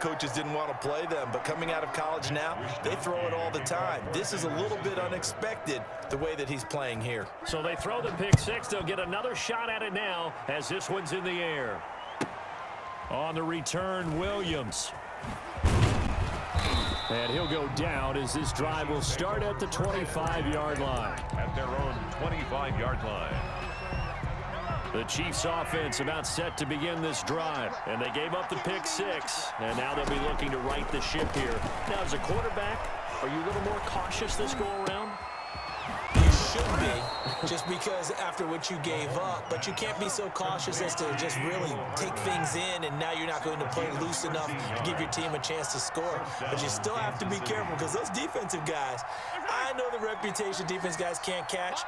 coaches didn't want to play them, but coming out of college now, they throw it all the time. This is a little bit unexpected, the way that he's playing here. So they throw the pick six. They'll get another shot at it now as this one's in the air. On the return, Williams. And he'll go down as this drive will start at the 25-yard line. At their own 25-yard line. The Chiefs offense about set to begin this drive. And they gave up the pick six. And now they'll be looking to right the ship here. Now, as a quarterback, are you a little more cautious this go-around? You should be, just because after what you gave up. But you can't be so cautious as to just really take things in, and now you're not going to play loose enough to give your team a chance to score. But you still have to be careful because those defensive guys, I know the reputation defense guys can't catch.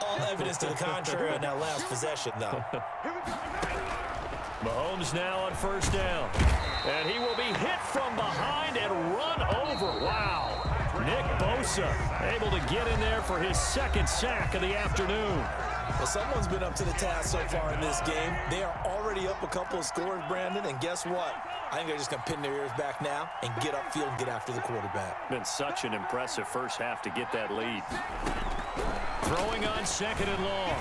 All evidence to the contrary on that last possession, though. Mahomes now on first down. And he will be hit from behind and run over. Wow. Nick Bosa able to get in there for his second sack of the afternoon. Well, someone's been up to the task so far in this game. They are already up a couple of scores, Brandon, and guess what? I think they're just going to pin their ears back now and get upfield and get after the quarterback. Been such an impressive first half to get that lead. Throwing on second and long.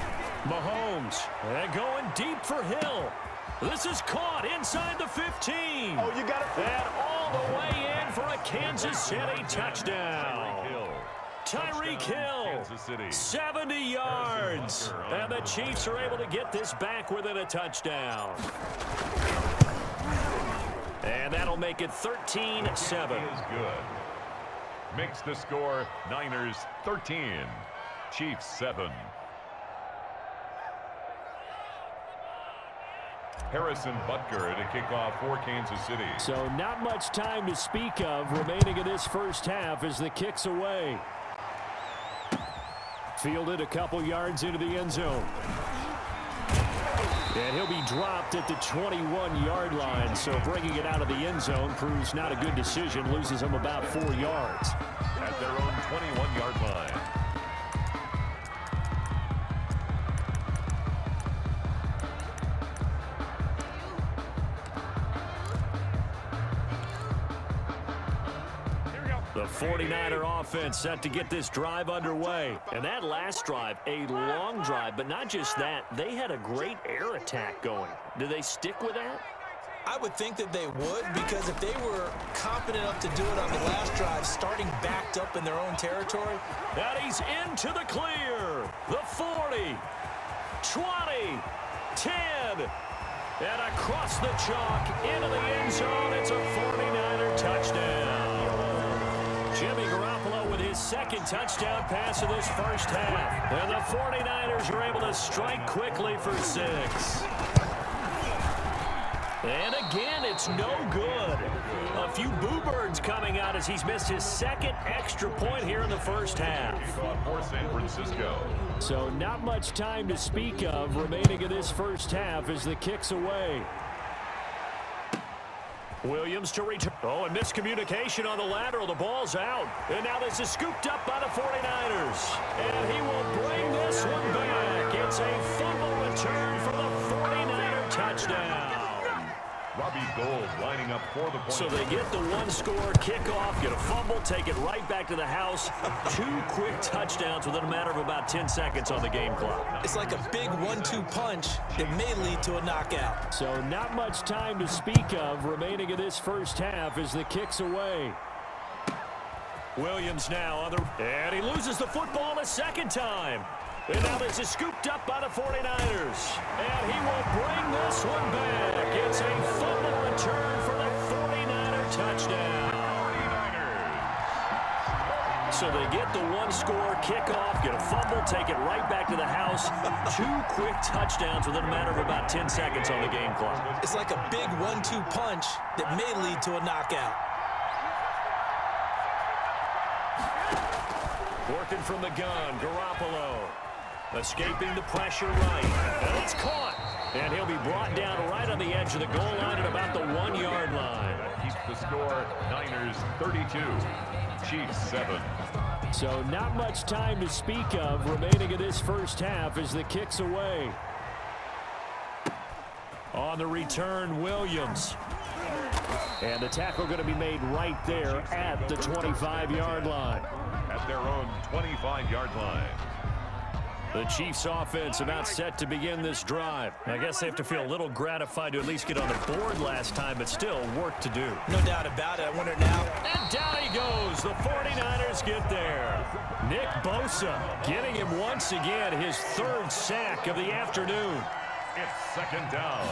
Mahomes and going deep for Hill. This is caught inside the 15. Oh, you got it. And all the way in for a Kansas City touchdown. Tyreek Hill, 70 yards. And the Chiefs are able to get this back within a touchdown. And that'll make it 13-7. Is good. Makes the score Niners 13, Chiefs 7. Harrison Butker to kick off for Kansas City. So not much time to speak of remaining in this first half as the kick's away. Fielded a couple yards into the end zone. And he'll be dropped at the 21-yard line, so bringing it out of the end zone proves not a good decision, loses him about 4 yards. At their own 21-yard line. The 49er offense set to get this drive underway. And that last drive, a long drive, but not just that, they had a great air attack going. Do they stick with that? I would think that they would, because if they were confident enough to do it on the last drive, starting backed up in their own territory. And he's into the clear. The 40, 20, 10, and across the chalk into the end zone. It's a 49er touchdown. Jimmy Garoppolo with his second touchdown pass of this first half. And the 49ers are able to strike quickly for 6. And again, it's no good. A few boo birds coming out as he's missed his second extra point here in the first half. For San Francisco. So not much time to speak of remaining in this first half as the kick's away. Williams to return. Oh, and miscommunication on the lateral. The ball's out. And now this is scooped up by the 49ers. And he will bring this one back. It's a fumble return for the 49er touchdown. Robbie Gould lining up for the point. So they get the one-score kickoff, get a fumble, take it right back to the house. 2 quick touchdowns within a matter of about 10 seconds on the game clock. It's like a big 1-2 punch that may lead to a knockout. So not much time to speak of remaining in this first half as the kick's away. Williams now on the... And he loses the football a second time. And now this is scooped up by the 49ers. And he will bring this one back. It's a fumble return for the 49er touchdown. 49ers. So they get the one-score kickoff, get a fumble, take it right back to the house. 2 quick touchdowns within a matter of about 10 seconds on the game clock. It's like a big 1-2 punch that may lead to a knockout. Working from the gun, Garoppolo. Escaping the pressure right. And it's caught. And he'll be brought down right on the edge of the goal line at about the 1-yard line. That keeps the score Niners 32, Chiefs 7. So not much time to speak of remaining in this first half as the kick's away. On the return, Williams. And the tackle going to be made right there at the 25-yard line. At their own 25-yard line. The Chiefs offense about set to begin this drive. I guess they have to feel a little gratified to at least get on the board last time, but still work to do. No doubt about it. I wonder now. And down he goes. The 49ers get there. Nick Bosa getting him once again his third sack of the afternoon. It's second down.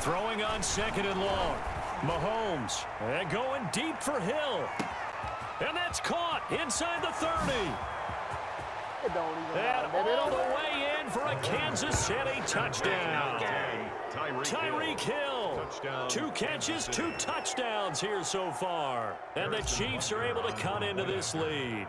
Throwing on second and long. Mahomes and going deep for Hill. And that's caught inside the 30. And all the way in for a Kansas City touchdown. Tyreek Hill. Touchdown. 2 catches, 2 touchdowns here so far. And the Chiefs are able to cut into this lead.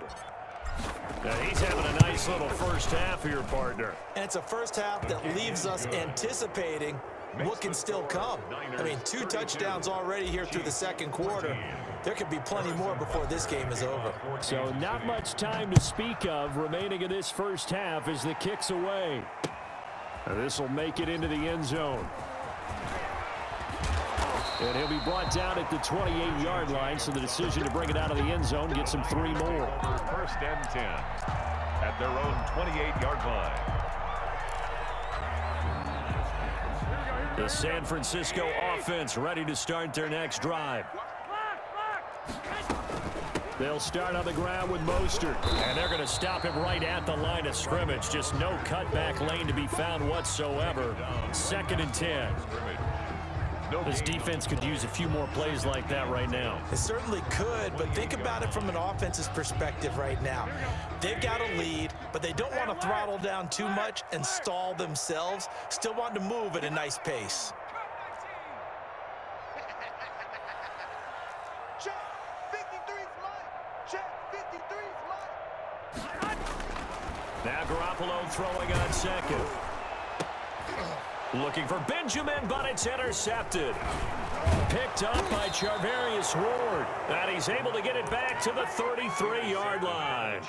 Now he's having a nice little first half here, partner. And it's a first half that leaves us anticipating what can still come. I mean, 2 touchdowns already here through the second quarter. There could be plenty more before this game is over. So not much time to speak of remaining in this first half as the kick's away. This will make it into the end zone. And he'll be brought down at the 28-yard line, so the decision to bring it out of the end zone gets him 3 more. First and 10 at their own 28-yard line. The San Francisco offense ready to start their next drive. They'll start on the ground with Mostert, and they're going to stop him right at the line of scrimmage. Just no cutback lane to be found whatsoever. Second and 10. This defense could use a few more plays like that right now. It certainly could, but think about it from an offense's perspective right now. They've got a lead, but they don't want to throttle down too much and stall themselves. Still want to move at a nice pace. Now Garoppolo throwing on second. Looking for Benjamin, but it's intercepted. Picked up by Charvarius Ward. And he's able to get it back to the 33-yard line.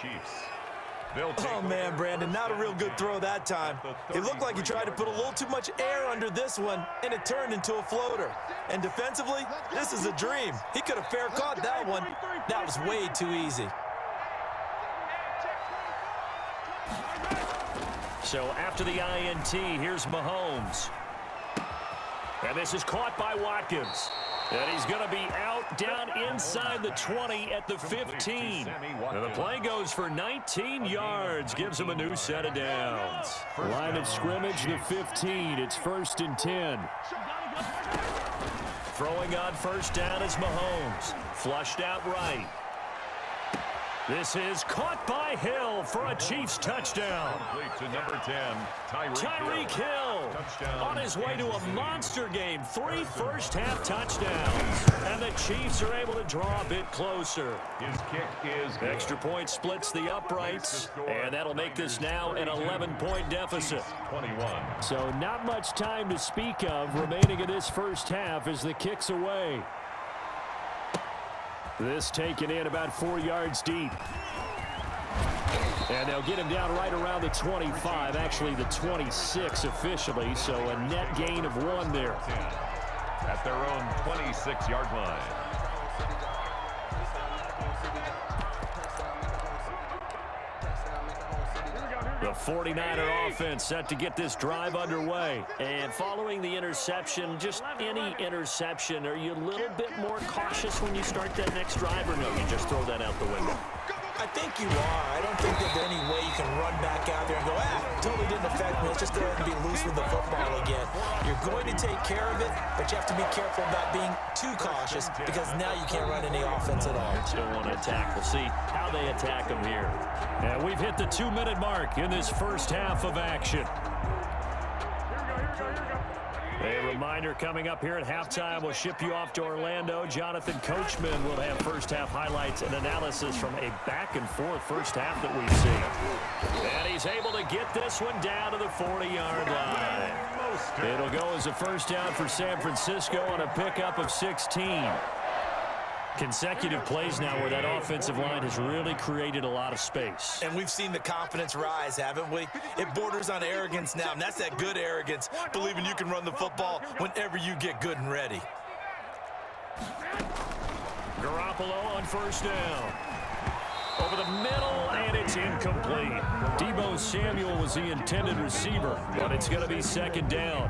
Oh, man, Brandon, not a real good throw that time. It looked like he tried to put a little too much air under this one, and it turned into a floater. And defensively, this is a dream. He could have fair caught that one. That was way too easy. So after the INT, here's Mahomes. And this is caught by Watkins. And he's going to be out down inside the 20 at the 15. And the play goes for 19 yards. Gives him a new set of downs. Line of scrimmage, the 15. It's first and 10. Throwing on first down is Mahomes. Flushed out right. This is caught by Hill for a Chiefs touchdown. Complete to number 10, Tyreek Hill on his way to a monster game. 3 first-half touchdowns. And the Chiefs are able to draw a bit closer. His kick is good. Extra point splits the uprights. And that'll make this now an 11-point deficit. 21. So not much time to speak of remaining in this first half as the kick's away. This taken in about 4 yards deep. And they'll get him down right around the 25, actually the 26 officially, so a net gain of 1 there. At their own 26-yard line. The 49er offense set to get this drive underway. And following the interception, just any interception, are you a little bit more cautious when you start that next drive, or no, you just throw that out the window? I think you are. I don't think there's any way you can run back out there and go, totally didn't affect me. Let's just go ahead and be loose with the football again. You're going to take care of it, but you have to be careful about being too cautious because now you can't run any offense at all. Still want to attack. We'll see how they attack them here. And we've hit the 2-minute mark in this first half of action. A reminder coming up here at halftime, we'll ship you off to Orlando. Jonathan Coachman will have first-half highlights and analysis from a back-and-forth first half that we've seen. And he's able to get this one down to the 40-yard line. It'll go as a first down for San Francisco on a pickup of 16. Consecutive plays now where that offensive line has really created a lot of space. And we've seen the confidence rise, haven't we? It borders on arrogance now, and that's that good arrogance, believing you can run the football whenever you get good and ready. Garoppolo on first down. Over the middle, and it's incomplete. Deebo Samuel was the intended receiver, but it's going to be second down.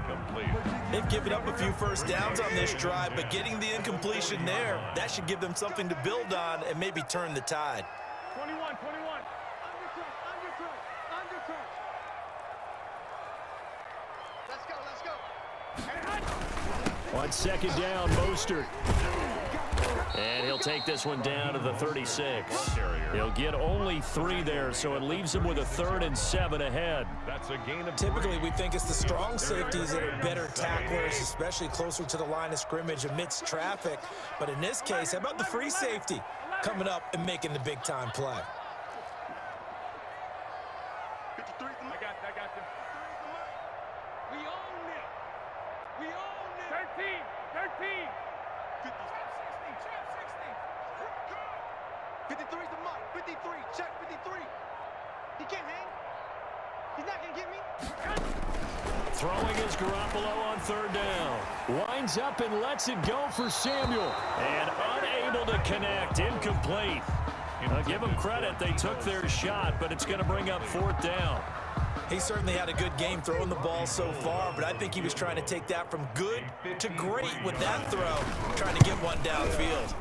They've given up a few first downs on this drive, but getting the incompletion there, that should give them something to build on and maybe turn the tide. 21. Undercut. Let's go. On second down, Mostert. And he'll take this one down to the 36. He'll get only 3 there, so it leaves him with a 3rd and 7 ahead. That's a gain of Typically, we think it's the strong safeties that are better tacklers, especially closer to the line of scrimmage amidst traffic. But in this case, how about the free safety coming up and making the big-time play? 53. I got them. We own it. 13. 53's the mark. 53. Check 53. He can't hang. He's not going to get me. Throwing is Garoppolo on 3rd down. Winds up and lets it go for Samuel. And unable to connect. Incomplete. Give them credit. They took their shot, but it's going to bring up 4th down. He certainly had a good game throwing the ball so far, but I think he was trying to take that from good to great with that throw, trying to get one downfield.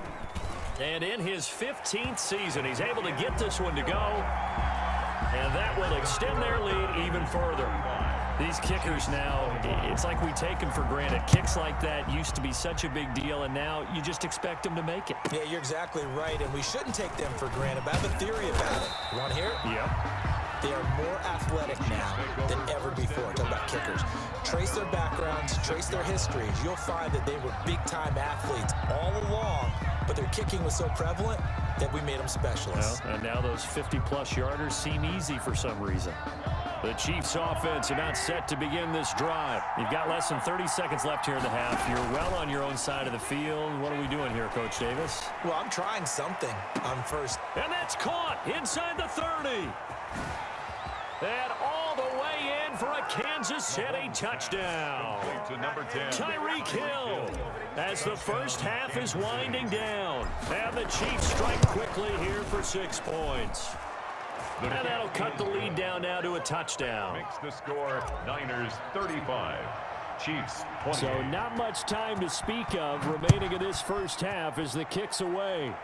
And in his 15th season, he's able to get this one to go. And that will extend their lead even further. These kickers now, it's like we take them for granted. Kicks like that used to be such a big deal, and now you just expect them to make it. Yeah, you're exactly right, and we shouldn't take them for granted. But I have a theory about it. You want to hear it? Yep. They are more athletic now than ever before. Talk about kickers. Trace their backgrounds, trace their histories. You'll find that they were big-time athletes all along, but their kicking was so prevalent that we made them specialists. Well, and now those 50-plus yarders seem easy for some reason. The Chiefs offense about set to begin this drive. You've got less than 30 seconds left here in the half. You're well on your own side of the field. What are we doing here, Coach Davis? Well, I'm trying something on first. And that's caught inside the 30. And all the way in for a Kansas City touchdown. to number 10. Tyreek Hill as the first half is winding down. And the Chiefs strike quickly here for 6 points. And that'll cut the lead down now to a touchdown. Makes the score Niners 35. Chiefs 20. So not much time to speak of remaining in this first half as the kick's away.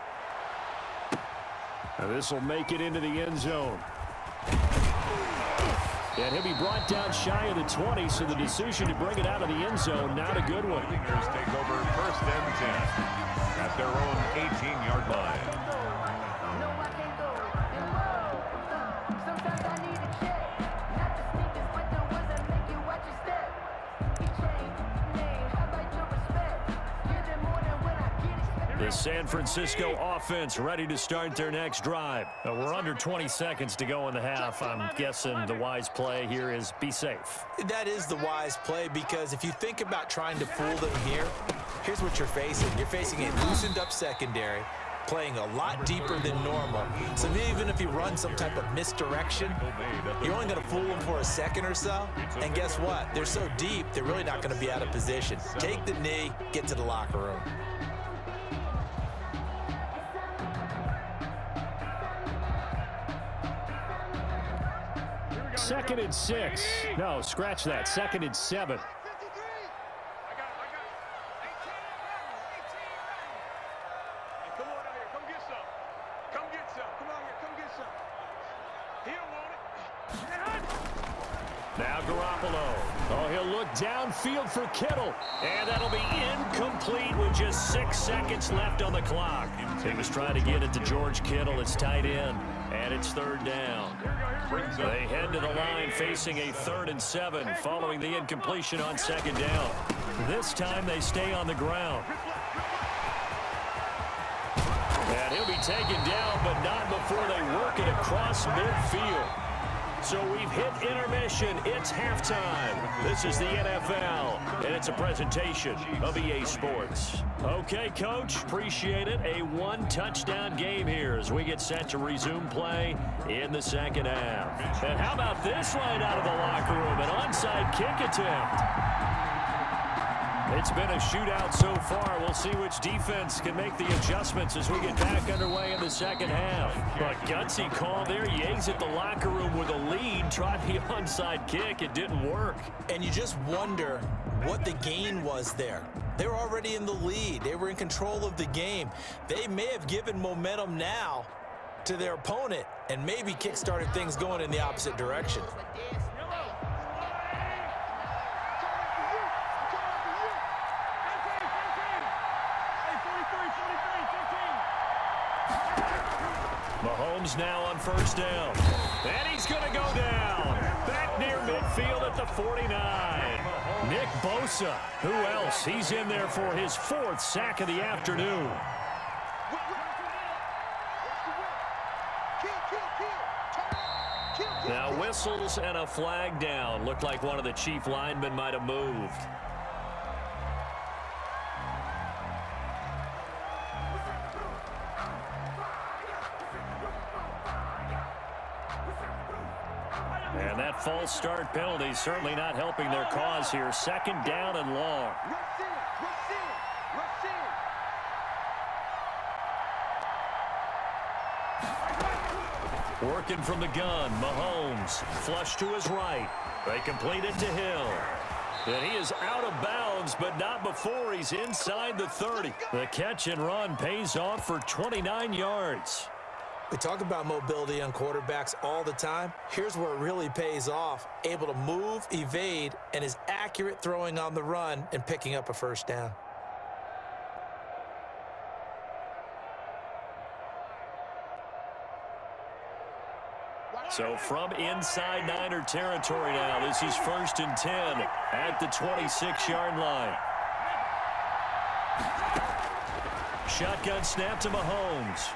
This will make it into the end zone. And he'll be brought down shy of the 20, so the decision to bring it out of the end zone, not a good one. Niners take over 1st and 10 at their own 18-yard line. The San Francisco offense ready to start their next drive. We're under 20 seconds to go in the half. I'm guessing the wise play here is be safe. That is the wise play, because if you think about trying to fool them here, here's what you're facing. You're facing a loosened up secondary, playing a lot deeper than normal. So even if you run some type of misdirection, you're only going to fool them for a second or so. And guess what? They're so deep, they're really not going to be out of position. Take the knee, get to the locker room. Second and 6. No, scratch that. Second and 7. Now Garoppolo. Oh, he'll look downfield for Kittle. And that'll be incomplete with just 6 seconds left on the clock. He was trying to get it to George Kittle. It's tight end. And it's 3rd down. They head to the line facing a 3rd and 7 following the incompletion on 2nd down. This time they stay on the ground. And he'll be taken down, but not before they work it across midfield. So we've hit intermission. It's halftime. This is the NFL, and it's a presentation of EA Sports. Okay, Coach, appreciate it. A 1-touchdown game here as we get set to resume play in the 2nd half. And how about this line out of the locker room? An onside kick attempt. It's been a shootout so far. We'll see which defense can make the adjustments as we get back underway in the second half. But gutsy call there. You exit the locker room with a lead. Tried the onside kick. It didn't work. And you just wonder what the gain was there. They were already in the lead. They were in control of the game. They may have given momentum now to their opponent and maybe kick-started things going in the opposite direction. Mahomes now on first down. And he's going to go down. Back near midfield at the 49. Nick Bosa. Who else? He's in there for his 4th sack of the afternoon. Now whistles and a flag down. Looked like one of the chief linemen might have moved. And that false start penalty certainly not helping their cause here. 2nd down and long. Working from the gun, Mahomes. Flush to his right. They complete it to Hill. And he is out of bounds, but not before he's inside the 30. The catch and run pays off for 29 yards. We talk about mobility on quarterbacks all the time. Here's where it really pays off. Able to move, evade, and is accurate throwing on the run and picking up a first down. So from inside Niner territory now, this is 1st and 10 at the 26-yard line. Shotgun snap to Mahomes.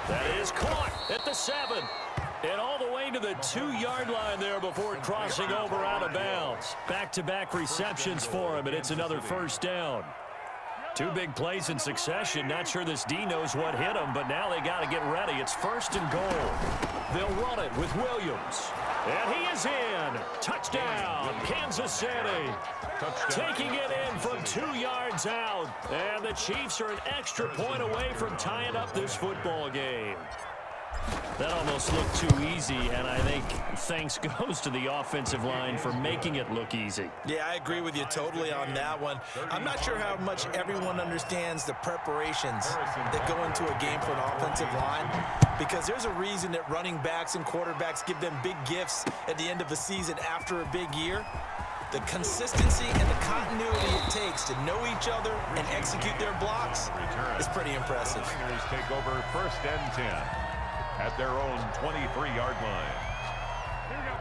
That is caught at the 7. And all the way to the 2-yard line there before crossing over out of bounds. Back-to-back receptions for him, and it's another first down. 2 big plays in succession. Not sure this D knows what hit him, but now they got to get ready. It's 1st and goal. They'll run it with Williams. And he is in. Touchdown, Kansas City. Taking it in from 2 yards out. And the Chiefs are an extra point away from tying up this football game. That almost looked too easy, and I think thanks goes to the offensive line for making it look easy. Yeah, I agree with you totally on that one. I'm not sure how much everyone understands the preparations that go into a game for an offensive line, because there's a reason that running backs and quarterbacks give them big gifts at the end of the season after a big year. The consistency and the continuity it takes to know each other and execute their blocks is pretty impressive. The Niners take over 1st and 10 at their own 23-yard line.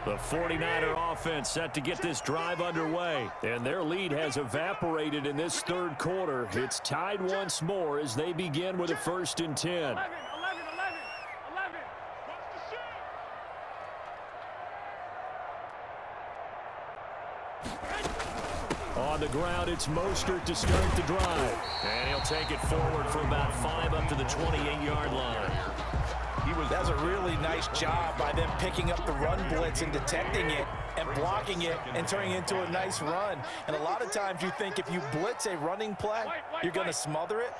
The 49er offense set to get this drive underway, and their lead has evaporated in this 3rd quarter. It's tied once more as they begin with a 1st and 10. On the ground, it's Mostert to start the drive. And he'll take it forward for about 5 up to the 28-yard line. That's a really nice job by them picking up the run blitz and detecting it and blocking it and turning it into a nice run. And a lot of times you think if you blitz a running play, you're going to smother it.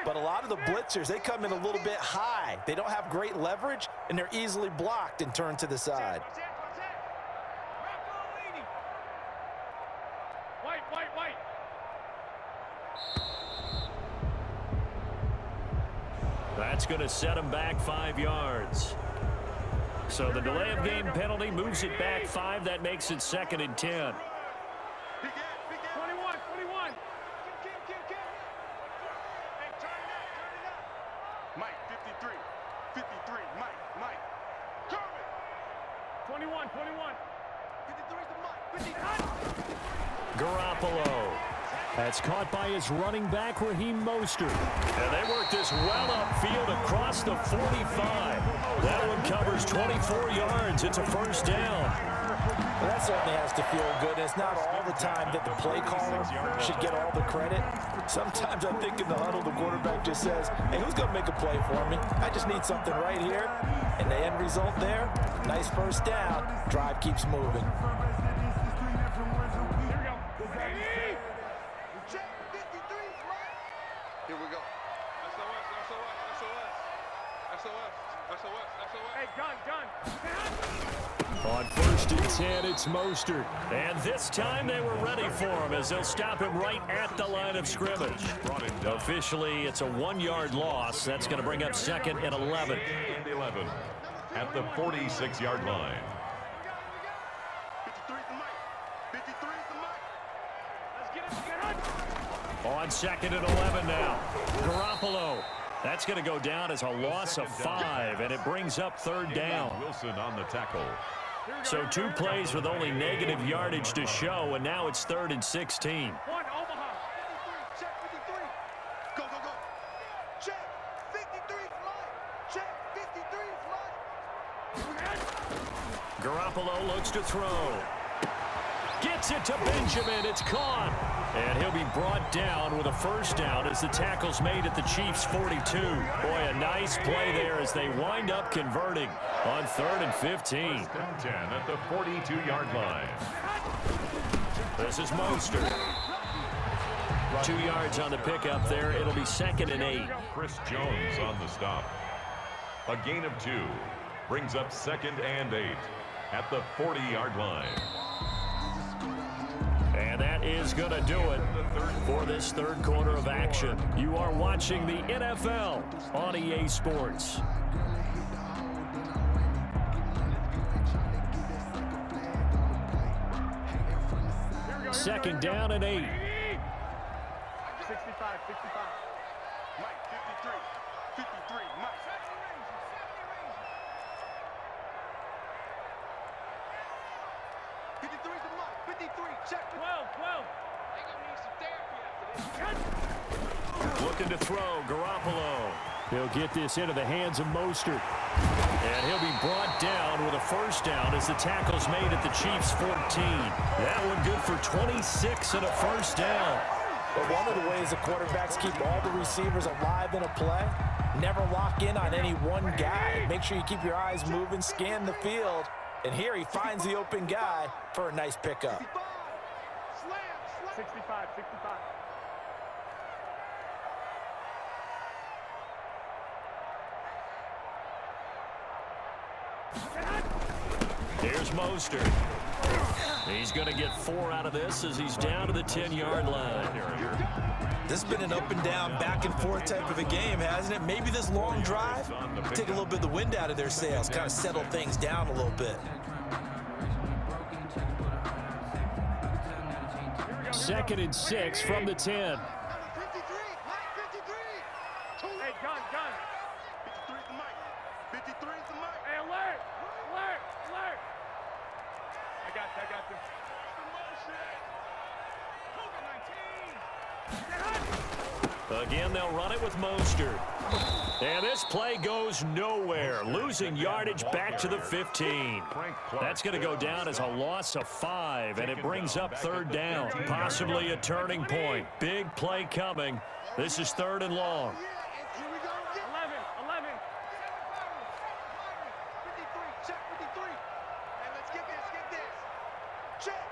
But a lot of the blitzers, they come in a little bit high. They don't have great leverage, and they're easily blocked and turned to the side. That's going to set him back 5 yards. So the delay of game penalty moves it back 5. That makes it 2nd and 10. 21. Hey, turn it up. Mike, 53. 53. Mike. Kermit. 21. 53 is the Mike. 53. Garoppolo. That's caught by his running back, Raheem Mostert. And they work this well upfield across the 45. That one covers 24 yards. It's a first down. Well, that certainly has to feel good. It's not all the time that the play caller should get all the credit. Sometimes I think in the huddle, the quarterback just says, hey, who's going to make a play for me? I just need something right here. And the end result there, nice first down. Drive keeps moving. Here we go. Here we go. SOS, SOS, SOS. SOS, SOS, SOS. Hey, gun. On 1st and 10, it's Mostert. And this time they were ready for him as they'll stop him right at the line of scrimmage. Officially, it's a 1-yard loss. That's going to bring up 2nd and 11. And 11 at the 46-yard line. 53 is the mic. 53 is the mic. Let's get it. On 2nd and 11 now. Garoppolo. That's going to go down as a loss of 5, and it brings up 3rd down. Wilson on the tackle. So 2 plays with only negative yardage to show, and now it's 3rd and 16. One, Omaha. 53, check 53. Go, go, go. Check. 53 is mine. Check. 53 is mine. Garoppolo looks to throw. Gets it to Benjamin. It's caught. And he'll be brought down with a 1st down as the tackle's made at the Chiefs' 42. Boy, a nice play there as they wind up converting on 3rd and 15. 1st and 10 at the 42-yard line. This is Mostert. 2 yards on the pickup there. It'll be 2nd and 8. Chris Jones on the stop. A gain of 2 brings up 2nd and 8 at the 40-yard line. And that is going to do it for this 3rd quarter of action. You are watching the NFL on EA Sports. Second down and 8. 65, 65. Mike, 53. 53, Mike. 53 is the mic. 53, check. 12, 12. They gonna need some therapy after this. Looking to throw, Garoppolo. He'll get this into the hands of Mostert. And he'll be brought down with a 1st down as the tackle's made at the Chiefs' 14. That one good for 26 and a 1st down. But one of the ways the quarterbacks keep all the receivers alive in a play, never lock in on any one guy. Make sure you keep your eyes moving, scan the field. And here he finds the open guy for a nice pickup. 65, 65. Here's Mostert. He's going to get 4 out of this as he's down to the 10-yard line. This has been an up and down, back and forth type of a game, hasn't it? Maybe this long drive, take a little bit of the wind out of their sails, kind of settle things down a little bit. 2nd and 6 from the 10. 53, Mike, 53. Hey, gun. 53 is the mic. 53 is the mic. Hey, alert. I got this. Again, they'll run it with Mostert. And this play goes nowhere, losing yardage back to the 15. That's going to go down as a loss of 5, and it brings up 3rd down, possibly a turning point. Big play coming. This is 3rd and long. 11. 53, check 53. And let's get this. Check.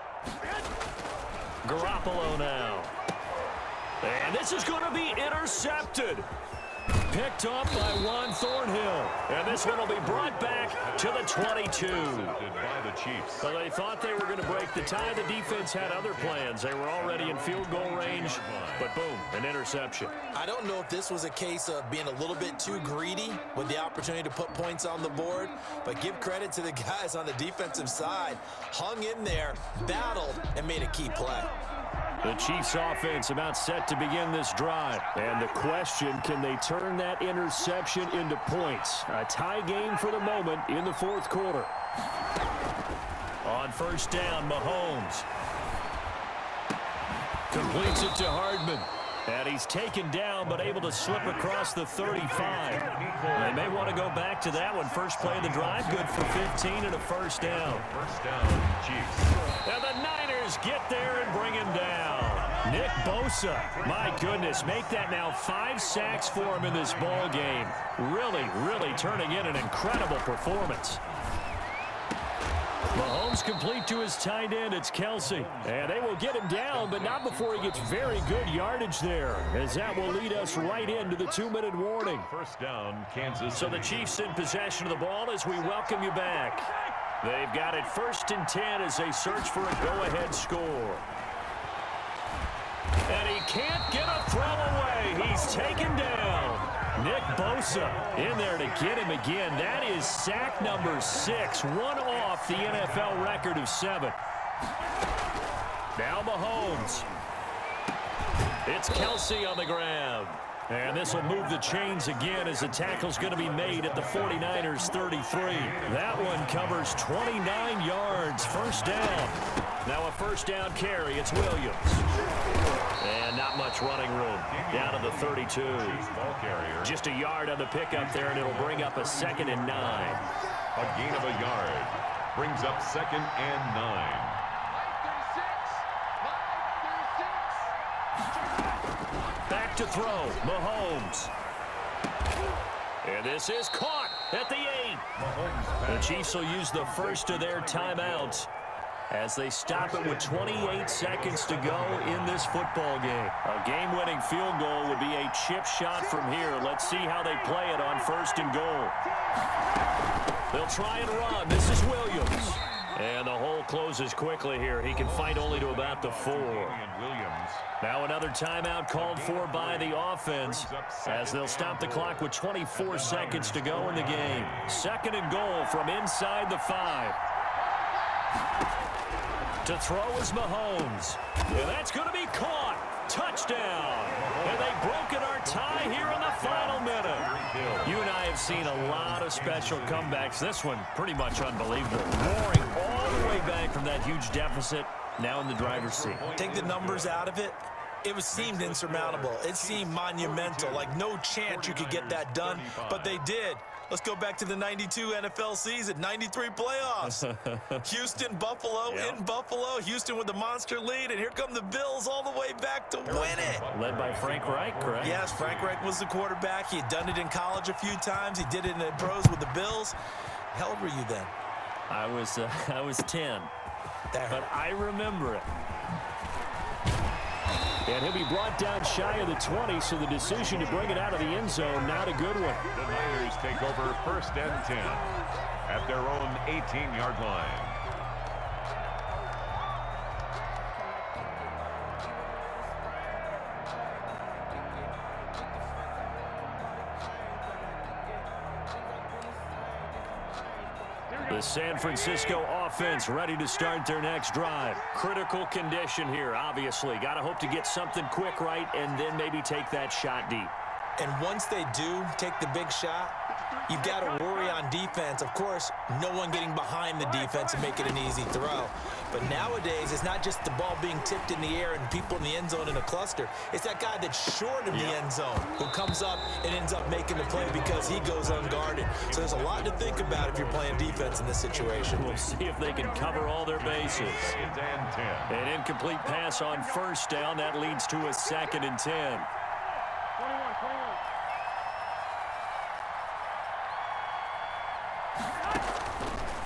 Garoppolo now. And this is going to be intercepted. Picked off by Juan Thornhill. And this one will be brought back to the 22. By the Chiefs. So they thought they were going to break the tie. The defense had other plans. They were already in field goal range. But boom, an interception. I don't know if this was a case of being a little bit too greedy with the opportunity to put points on the board, but give credit to the guys on the defensive side. Hung in there, battled, and made a key play. The Chiefs offense about set to begin this drive. And the question, can they turn that interception into points? A tie game for the moment in the 4th quarter. On 1st down, Mahomes completes it to Hardman. And he's taken down, but able to slip across the 35. They may want to go back to that one. First play of the drive, good for 15 and a 1st down. 1st down, Chiefs. And the Niners get there and bring him down. Nick Bosa, my goodness, make that now 5 sacks for him in this ball game. Really turning in an incredible performance. Mahomes complete to his tight end. It's Kelsey. And they will get him down, but not before he gets very good yardage there, as that will lead us right into the 2-minute warning. First down, Kansas City. So the Chiefs in possession of the ball as we welcome you back. They've got it 1st and 10 as they search for a go-ahead score. And he can't get a throw away. He's taken down. Nick Bosa in there to get him again. That is sack number 6, one off the NFL record of 7. Now Mahomes. It's Kelsey on the ground. And this will move the chains again as the tackle's going to be made at the 49ers 33. That one covers 29 yards. First down. Now a first down carry. It's Williams. And not much running room. Down to the 32. Just a yard on the pickup there, and it'll bring up a 2nd and 9. A gain of a yard brings up 2nd and 9. Back to throw. Mahomes. And this is caught at the 8. The Chiefs will use the first of their timeouts as they stop it with 28 seconds to go in this football game. A game-winning field goal would be a chip shot from here. Let's see how they play it on 1st and goal. They'll try and run. This is Williams. And the hole closes quickly here. He can fight only to about the 4. Now another timeout called for by the offense as they'll stop the clock with 24 seconds to go in the game. 2nd and goal from inside the 5. To throw is Mahomes. And that's going to be caught. Touchdown. And they've broken our tie here in the final minute. You and I have seen a lot of special comebacks. This one pretty much unbelievable. Roaring all the way back from that huge deficit. Now in the driver's seat. Take the numbers out of it. It seemed insurmountable. It seemed monumental. Like no chance you could get that done. But they did. Let's go back to the 92 NFL season, 93 playoffs. Houston, Buffalo, in Buffalo. Houston with the monster lead, and here come the Bills all the way back to win it. Led by Frank Reich, correct? Yes, Frank Reich was the quarterback. He had done it in college a few times. He did it in the pros with the Bills. How old were you then? I was 10, but I remember it. And he'll be brought down shy of the 20, so the decision to bring it out of the end zone, not a good one. The Niners take over 1st and 10 at their own 18-yard line. The San Francisco offense ready to start their next drive. Critical condition here, obviously. Got to hope to get something quick right and then maybe take that shot deep. And once they do take the big shot, you've got to worry on defense. Of course, no one getting behind the defense and make it an easy throw. But nowadays, it's not just the ball being tipped in the air and people in the end zone in a cluster. It's that guy that's short of the end zone who comes up and ends up making the play because he goes unguarded. So there's a lot to think about if you're playing defense in this situation. We'll see if they can cover all their bases. An incomplete pass on 1st down. That leads to a 2nd and 10.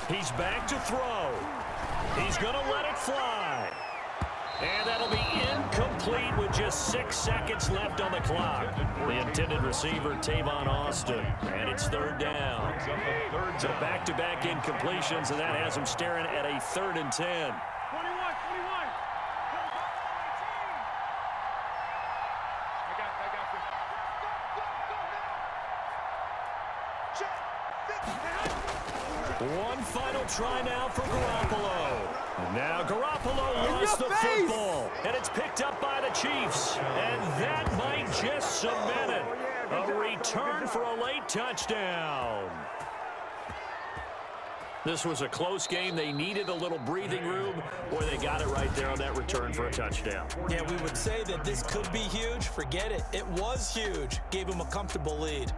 He's back to throw. He's going to let it fly. And that'll be incomplete with just 6 seconds left on the clock. The intended receiver, Tavon Austin. And it's 3rd down. So back-to-back incompletions, and that has him staring at a 3rd and 10. One final try now for Garoppolo. Now Garoppolo lost the football, and it's picked up by the Chiefs. And that might just cement it. A return for a late touchdown. This was a close game. They needed a little breathing room, or they got it right there on that return for a touchdown. Yeah, we would say that this could be huge. Forget it. It was huge. Gave him a comfortable lead.